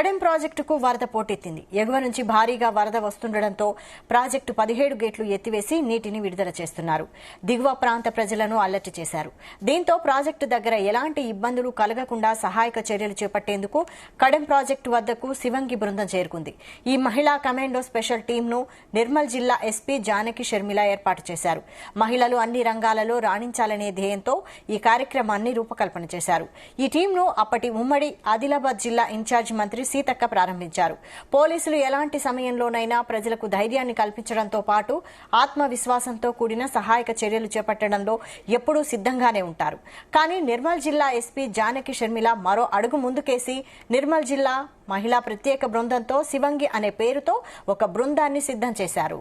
కడెం ప్రాజెక్టుకు వరద పోటెత్తింది. ఎగువ నుంచి భారీగా వరద వస్తుండటంతో ప్రాజెక్టు 17 గేట్లు ఎత్తివేసి నీటిని విడుదల చేస్తున్నారు. దిగువ ప్రాంత ప్రజలను అలర్ట్ చేశారు. దీంతో ప్రాజెక్టు దగ్గర ఎలాంటి ఇబ్బందులు కలగకుండా సహాయక చర్యలు చేపట్టేందుకు కడెం ప్రాజెక్టు వద్దకు శివంగి బృందం చేరుకుంది. ఈ మహిళా కమాండో స్పెషల్ టీంను నిర్మల్ జిల్లా ఎస్పీ జానకి షర్మిల ఏర్పాటు చేశారు. మహిళలు అన్ని రంగాలలో రాణించాలనే ధ్యేయంతో ఈ కార్యక్రమాన్ని రూపకల్పన చేశారు. ఈ టీంను అప్పటి ఉమ్మడి ఆదిలాబాద్ జిల్లా ఇన్ఛార్జ్ మంత్రి సీతక్క ప్రారంభించారు. పోలీసులు ఎలాంటి సమయంలోనైనా ప్రజలకు ధైర్యాన్ని కల్పించడంతో పాటు ఆత్మవిశ్వాసంతో కూడిన సహాయక చర్యలు చేపట్టడంలో ఎప్పుడూ సిద్దంగానే ఉంటారు. కానీ నిర్మల్ జిల్లా ఎస్పీ జానకి షర్మిల మరో అడుగు ముందుకేసి నిర్మల్ జిల్లా మహిళా ప్రత్యేక బృందంతో శివంగి అనే పేరుతో ఒక బృందాన్ని సిద్దం చేశారు.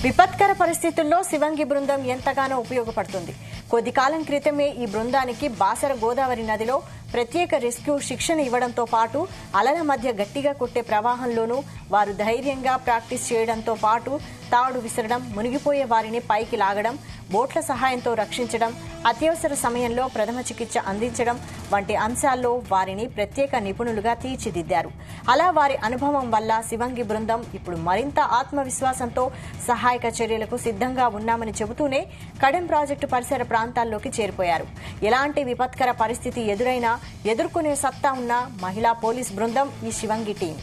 విపత్కర పరిస్థితుల్లో శివంగి బృందం ఎంతగానో ఉపయోగపడుతుంది. కొద్ది కాలం క్రితమే ఈ బృందానికి బాసర గోదావరి నదిలో ప్రత్యేక రెస్క్యూ శిక్షణ ఇవ్వడంతో పాటు అలల మధ్య గట్టిగా కొట్టే ప్రవాహంలోనూ వారు ధైర్యంగా ప్రాక్టీస్ చేయడంతో పాటు తాడు విసరడం, మునిగిపోయే వారిని పైకి లాగడం, బోట్ల సహాయంతో రక్షించడం, అత్యవసర సమయంలో ప్రథమ చికిత్స అందించడం వంటి అంశాల్లో వారిని ప్రత్యేక నిపుణులుగా తీర్చిదిద్దారు. అలా వారి అనుభవం వల్ల శివంగి బృందం ఇప్పుడు మరింత ఆత్మవిశ్వాసంతో సహాయక చర్యలకు సిద్దంగా ఉన్నామని చెబుతూనే కడెం ప్రాజెక్టు పరిసర ప్రాంతాల్లోకి చేరిపోయారు. ఎలాంటి విపత్కర పరిస్థితి ఎదురైనా ఎదుర్కొనే సత్తా ఉన్న మహిళా పోలీస్ బృందం ఈ శివంగి టీం.